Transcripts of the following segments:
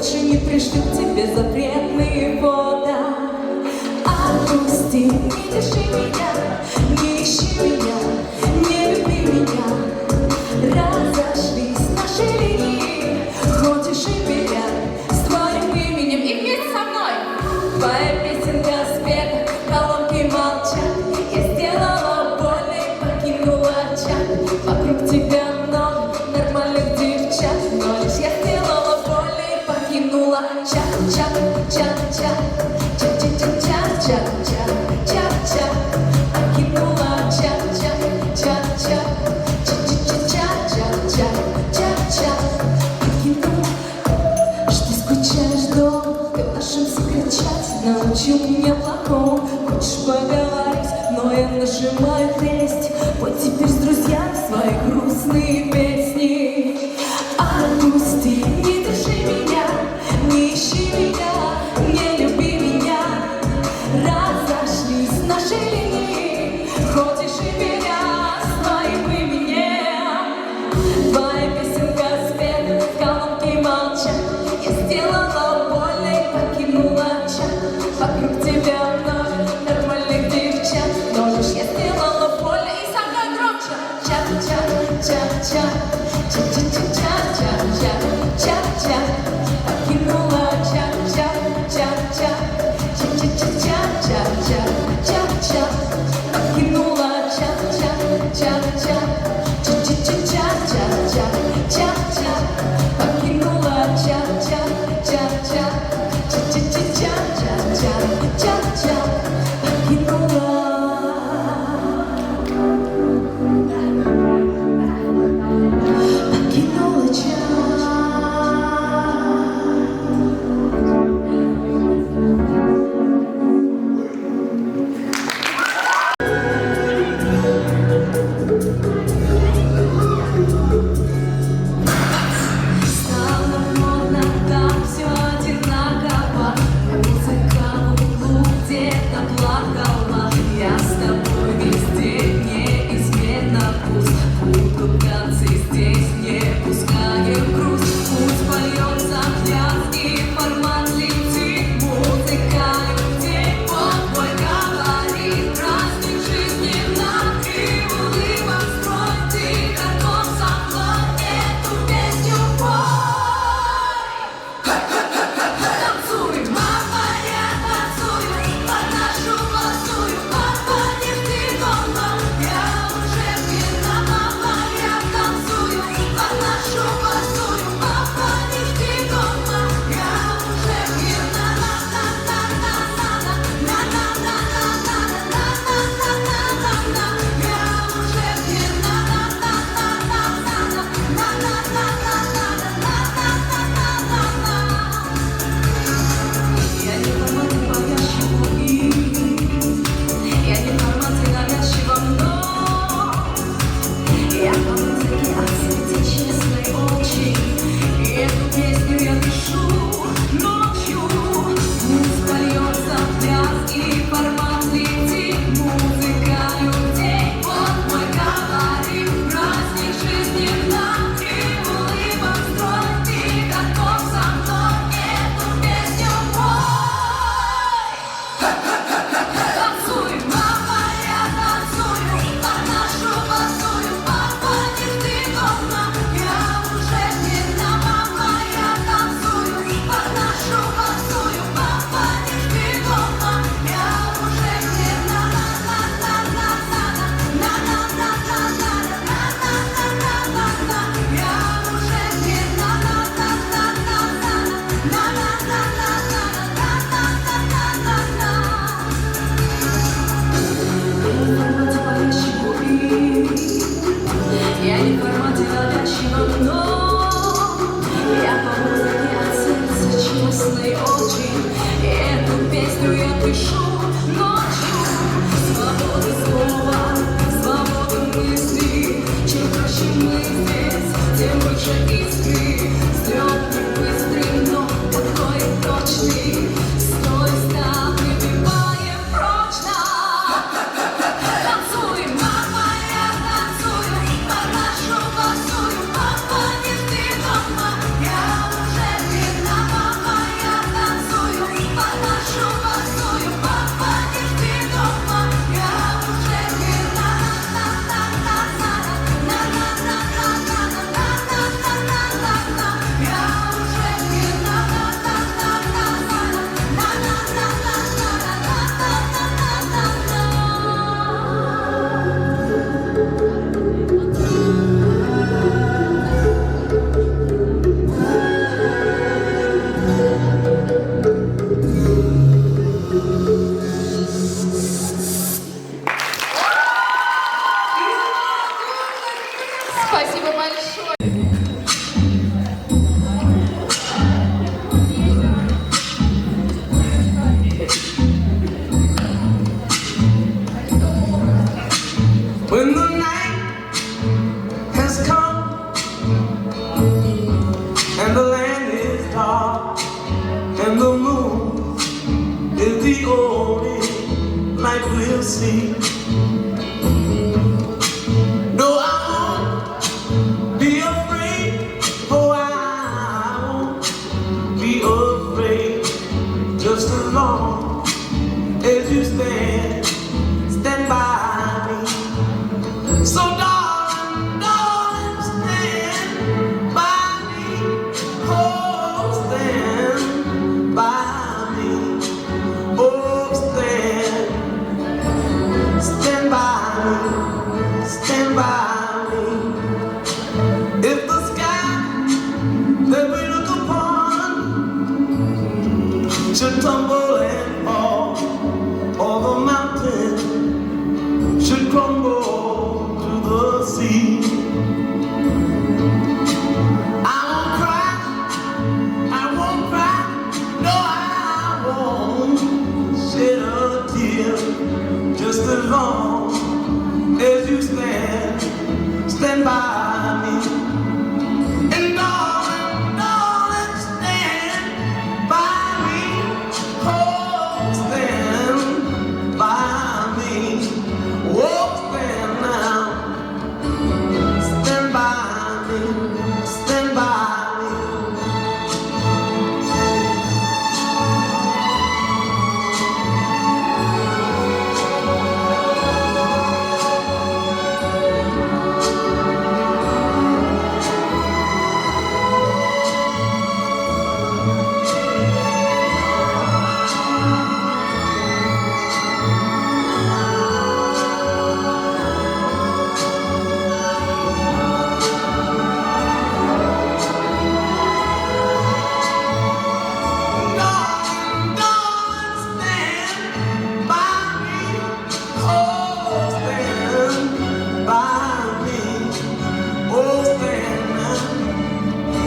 больше не пришлю к тебе запретные фото. Отпусти, не держи меня, не ищи меня, не люби меня. Разошлись наши линии, хочешь и меня с твоим именем и вместе со мной. Твоя песенка спета, колонки молчат. Я сделала больно и покинула чат. Вокруг тебя много нормальных девчат, но лишь я сделала больно и покинула чат, чат, чат, чат, чат, чат, чат, чат, чат, чат, чат, покинула чат, чат, чат, чат, чат, чат, чат, чат, чат, чат, покинула. Что скучаешь дома, ты в нашем секречате научил меня плохому. Хочешь поговорить, но я нажимаю крест. Вот теперь с друзьями свои грустные песни. Отпусти, не держи меня, не ищи меня, не люби меня. Разошлись наши линии, хочешь и меня с твоим именем. Твоя песенка спета, колонки молчат. Я сделала больно и покинула чат. Вокруг тебя много нормальных девчат, но лишь я сделала больно и со мной громче. Чат, чат, чат, чат, чат, чат, чат, чат, чат, чат. is the only light we'll see. No, I won't be afraid. Oh, I won't be afraid. Just as long as you stand by me. So darling, darling, stand by me. Oh, stand by me. Oh, stand by me. Stand by me. If the sky that we look upon should tumble and fall, or the mountain should crumble to the sea, I won't cry, I won't cry, no, I won't shed a tear, just as long as you stand by me. And darling, darling, stand by me. Oh, stand by me. Oh, stand now. Stand by me. Stand by me.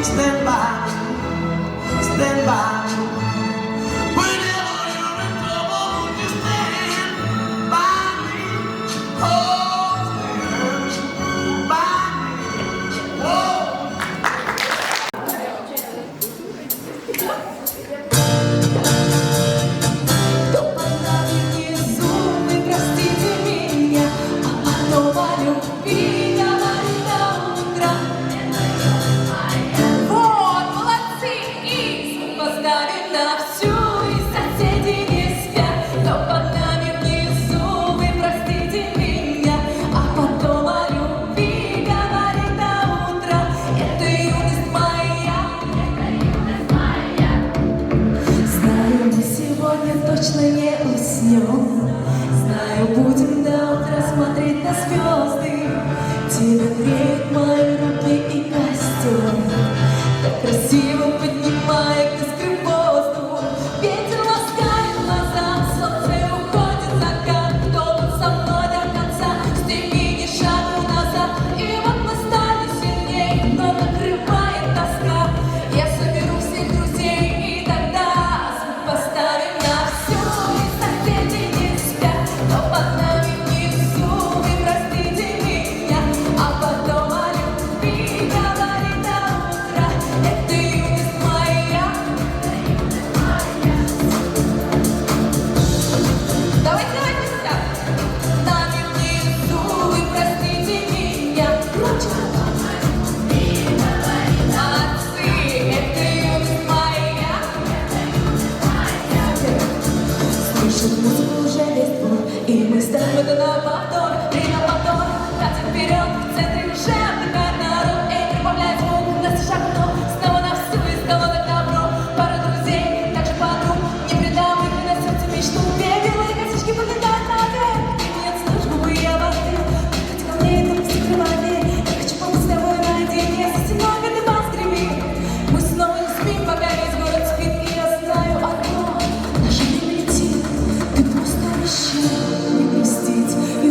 Stand by me, stand by me. Whenever you're in trouble, won't you stand by me? Oh, stand by me. Oh. Кто подставит внизу, вы простите меня, а потом о любви говорит до утра. Вот, молодцы, и поставим на всю, и соседи не спят. Кто под нами внизу, вы простите меня, а потом о любви говорит до утра. Это юность моя, знаю, мы сегодня точно не уснем. Знаю, будем до утра смотреть на звезды. Тебя греют мои руки и костер, так красиво поднимая к искре воздух. Ветер ласкает глаза, солнце уходит в закат. Кто тут со мной до конца, степи ни шагу назад. И вот мы стали сильней, но накрывает тоска. Я соберу всех друзей, и тогда звук поставим на всю, и соседи не спят. Кто под нами внизу, вы простите меня, а потом о любви говорит до утра. Это юность моя. Давайте, давайте сюда. Нами внизу, вы простите меня. Громче. Молодцы, это юность моя. Слышит музыку уже весь двор, и мы ставим это на повтор. Время повтор, катим вперед, в центре уже отдыхает народ. Эй, прибавляй звук, нас шаг в ног, снова на всю и снова на добро. Пара друзей, также подруг, не предам их на сердце мечту. Две белые косички подлетают наверх, и нет служ, губы я обострил. Приходи ко мне, и только закрывай дверь. Я хочу побыть с тобой наедине, за стеной кардебан скрипит. Мы снова не спим, пока весь город спит, и я знаю одно: наше время летит, ты просто обещай не грустить и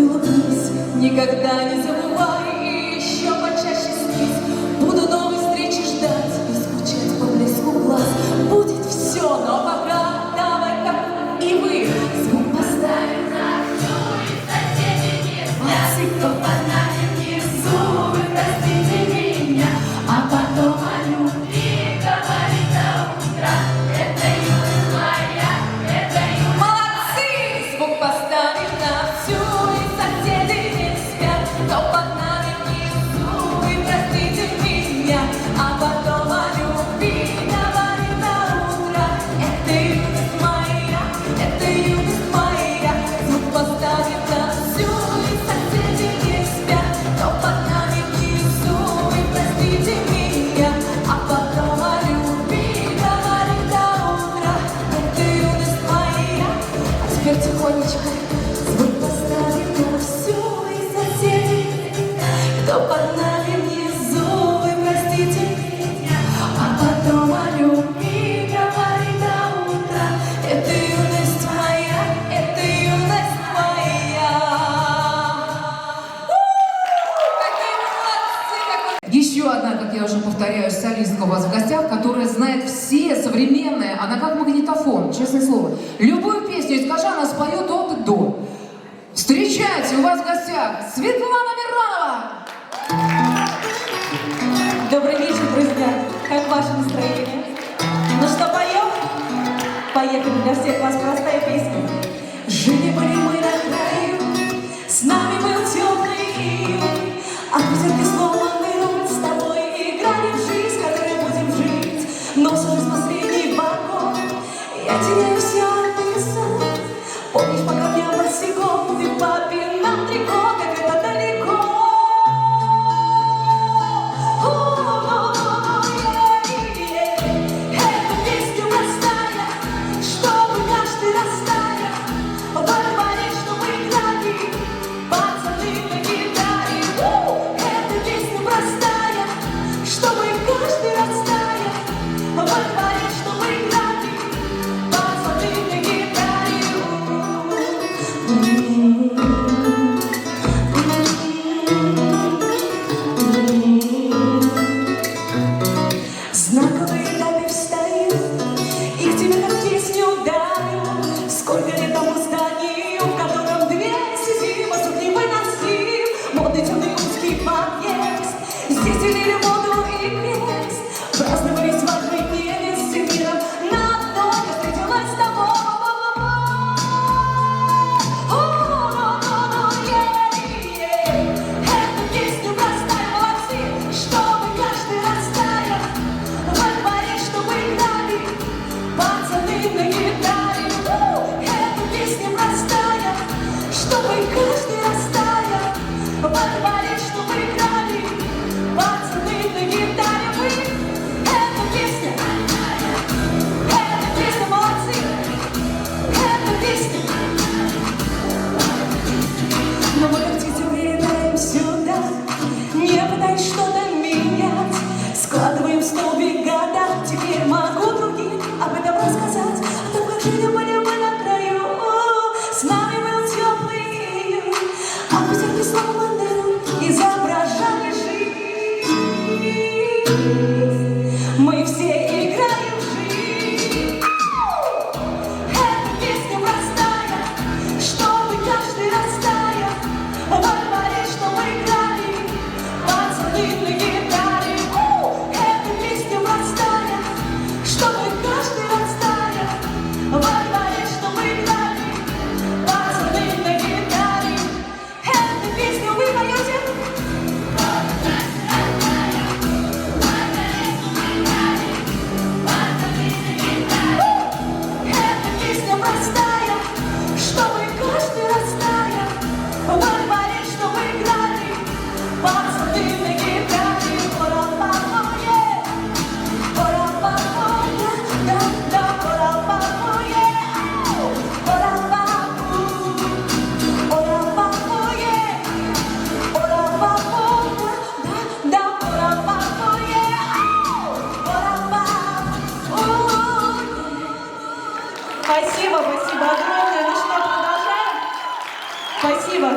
лампочкой звук поставим на всю и соседей, кто под нами внизу, вы простите, а потом о любви говори до утра. Это юность моя, это юность моя. Какие вы молодцы, какой... Еще одна, как я уже повторяю, солистка у вас в гостях, которая знает все современные, она как магнитофон, честное слово. Любую песню из Кожа она споет от и до. Встречайте, у вас в гостях Светлана Миронова! Добрый вечер, друзья. Как ваше настроение? Ну что, поем? Поехали, для всех вас простая песня. Жили-были мы на краю, с нами был теплый июнь, а ветер сломанный руль, с тобой играли в жизнь, которой будем жить. Но все же последний вагон, я теряю все, а ты сам. Помнишь, пока я босиком, ты папин нам трико, как это далеко. Эту песню простая, чтобы каждый растаял, во дворе, чтобы играли пацаны на гитаре. Эта песня простая, чтобы каждый растаял, во дворе, чтобы играли пацаны на гитаре. Знаковые даты встают, и к тебе как песню дарю. Сколько лет тому зданию, в котором 200 зим, а сутки выносим. Модный темный узкий подъезд, здесь делили воду и крест. Праздновали свадьбы невест всем миром, на одной я встретилась с тобой. Эту песню простая, молодцы, чтобы каждый растаял, во дворе, чтобы играли пацаны на гитаре. Эта песня простая, чтобы каждый растаял, во дворе, чтобы играли пацаны на гитаре. Эта песня, молодцы, эта песня. Но мы как птицы прилетаем сюда, не пытаясь что-то менять. Складываем в столбик года, теперь могу другим об этом рассказать. О том, как жили были мы на краю, с нами был теплый июнь, а ветер сломанный руль изображали жизнь. Мы все играем в жизнь. Эта песня простая, чтобы каждый растаял, во дворе, чтобы играли пацаны на гитаре. Эта песня простая, чтобы каждый растаял, во дворе, чтобы играли пацаны на гитаре. Эту песню вы поете? Эта песня простая, чтобы каждый растаял, во дворе, чтобы играли пацаны на гитаре. Ора-па-па-е, ора-па-па-я, да-да, ора-па-па-е, ора-па-пу, ора-па-па-е, ора-па-па-я, да-да, ора-па-па-е, ора-па-пу. Спасибо огромное. Ну что, продолжаем? Спасибо.